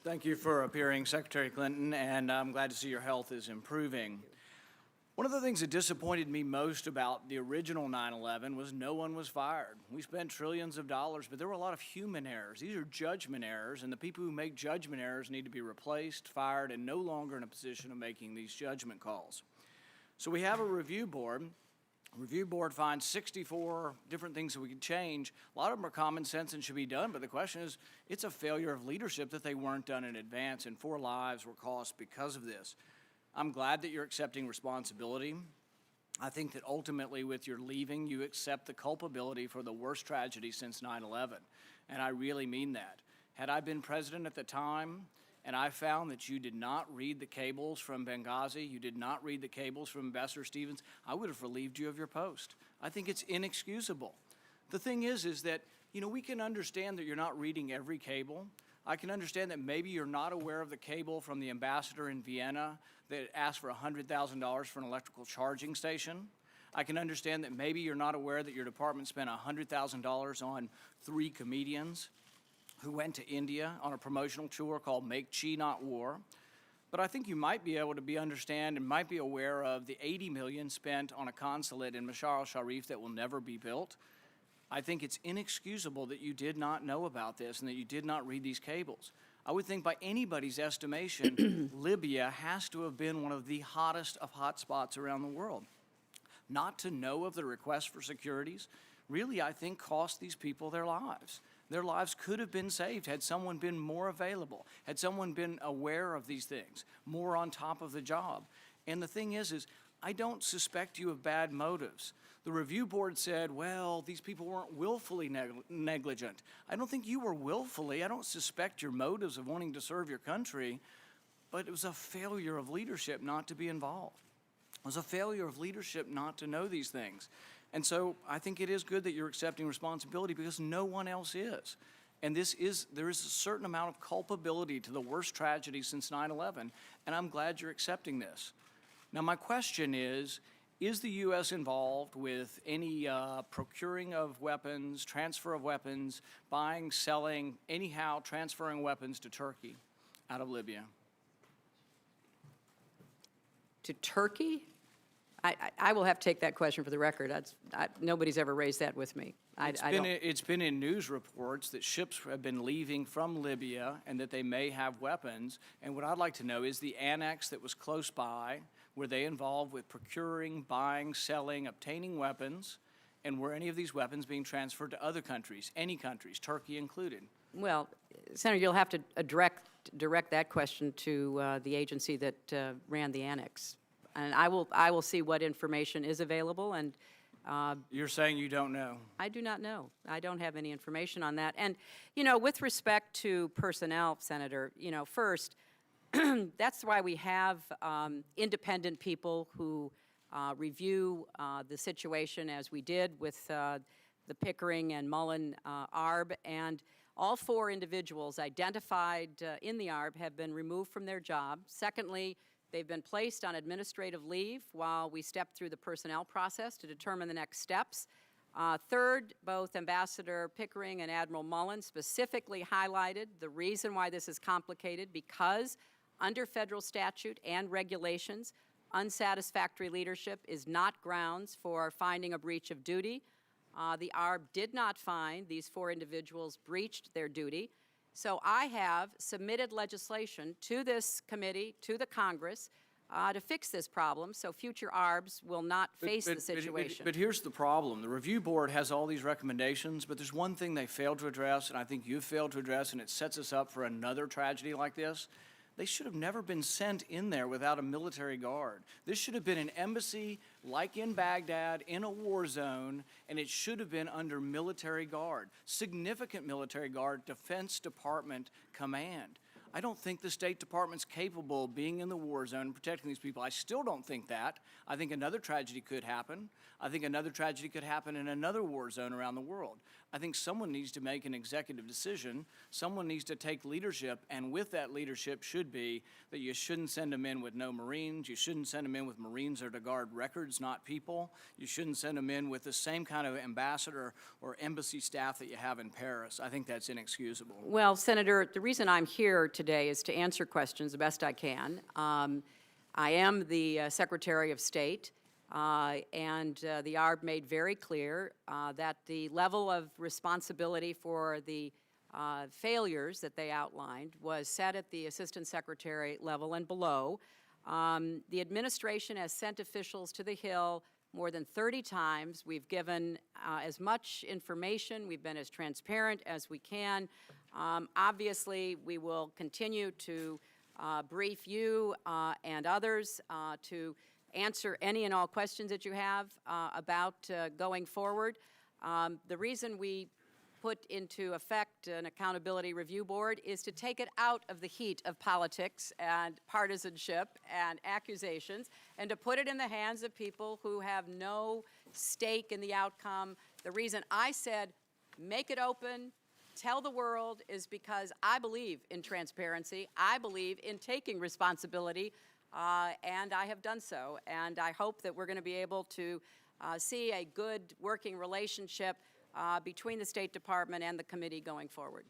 Thank you for appearing, Secretary Clinton, and I'm glad to see your health is improving. One of the things that disappointed me most about the original 9/11 was no one was fired. We spent trillions of dollars, but there were a lot of human errors. These are judgment errors, and the people who make judgment errors need to be replaced, fired, and no longer in a position of making these judgment calls. So we have a review board. The review board finds 64 different things that we could change. A lot of them are common sense and should be done, but the question is, it's a failure of leadership that they weren't done in advance, and 4 lives were cost because of this. I'm glad that you're accepting responsibility. I think that ultimately with your leaving, you accept the culpability for the worst tragedy since 9/11, and I really mean that. Had I been president at the time, and I found that you did not read the cables from Benghazi, you did not read the cables from Ambassador Stevens, I would have relieved you of your post. I think it's inexcusable. The thing is that, we can understand that you're not reading every cable. I can understand that maybe you're not aware of the cable from the ambassador in Vienna that asked for $100,000 for an electrical charging station. I can understand that maybe you're not aware that your department spent $100,000 on 3 comedians who went to India on a promotional tour called Make Chi Not War. But I think you might be able to understand and might be aware of the $80 million spent on a consulate in Mashar al-Sharif that will never be built. I think it's inexcusable that you did not know about this and that you did not read these cables. I would think by anybody's estimation, Libya has to have been one of the hottest of hot spots around the world. Not to know of the request for securities really, I think, cost these people their lives. Their lives could have been saved had someone been more available, had someone been aware of these things, more on top of the job. And the thing is I don't suspect you of bad motives. The review board said, well, these people weren't willfully negligent. I don't think you were willfully. I don't suspect your motives of wanting to serve your country, but it was a failure of leadership not to be involved. It was a failure of leadership not to know these things. And so I think it is good that you're accepting responsibility because no one else is. And there is a certain amount of culpability to the worst tragedy since 9/11, and I'm glad you're accepting this. Now, my question is the U.S. involved with any procuring of weapons, transfer of weapons, buying, selling, anyhow transferring weapons to Turkey out of Libya? To Turkey? I will have to take that question for the record. Nobody's ever raised that with me. It's been in news reports that ships have been leaving from Libya and that they may have weapons. And what I'd like to know is the annex that was close by, were they involved with procuring, buying, selling, obtaining weapons? And were any of these weapons being transferred to other countries, any countries, Turkey included? Well, Senator, you'll have to direct that question to the agency that ran the annex. And I will see what information is available. And you're saying you don't know? I do not know. I don't have any information on that. And with respect to personnel, Senator, first, that's why we have independent people who review the situation, as we did with the Pickering and Mullen ARB, and all 4 individuals identified in the ARB have been removed from their job. Secondly, they've been placed on administrative leave while we step through the personnel process to determine the next steps. Third, both Ambassador Pickering and Admiral Mullen specifically highlighted the reason why this is complicated, because under federal statute and regulations, unsatisfactory leadership is not grounds for finding a breach of duty. The ARB did not find these 4 individuals breached their duty. So I have submitted legislation to this committee, to the Congress, to fix this problem so future ARBs will not face the situation. But here's the problem. The review board has all these recommendations, but there's one thing they failed to address, and I think you've failed to address, and it sets us up for another tragedy like this. They should have never been sent in there without a military guard. This should have been an embassy like in Baghdad in a war zone, and it should have been under military guard, significant military guard, Defense Department command. I don't think the State Department's capable of being in the war zone and protecting these people. I still don't think that. I think another tragedy could happen. I think another tragedy could happen in another war zone around the world. I think someone needs to make an executive decision. Someone needs to take leadership, and with that leadership should be that you shouldn't send them in with no Marines. You shouldn't send them in with Marines that are to guard records, not people. You shouldn't send them in with the same kind of ambassador or embassy staff that you have in Paris. I think that's inexcusable. Well, Senator, the reason I'm here today today is to answer questions the best I can. I am the Secretary of State, and the ARB made very clear that the level of responsibility for the failures that they outlined was set at the Assistant Secretary level and below. The administration has sent officials to the Hill more than 30 times. We've given as much information. We've been as transparent as we can. Obviously, we will continue to brief you and others to answer any and all questions that you have about going forward. The reason we put into effect an accountability review board is to take it out of the heat of politics and partisanship and accusations and to put it in the hands of people who have no stake in the outcome. The reason I said make it open, tell the world, is because I believe in transparency. I believe in taking responsibility, and I have done so. And I hope that we're going to be able to see a good working relationship between the State Department and the committee going forward.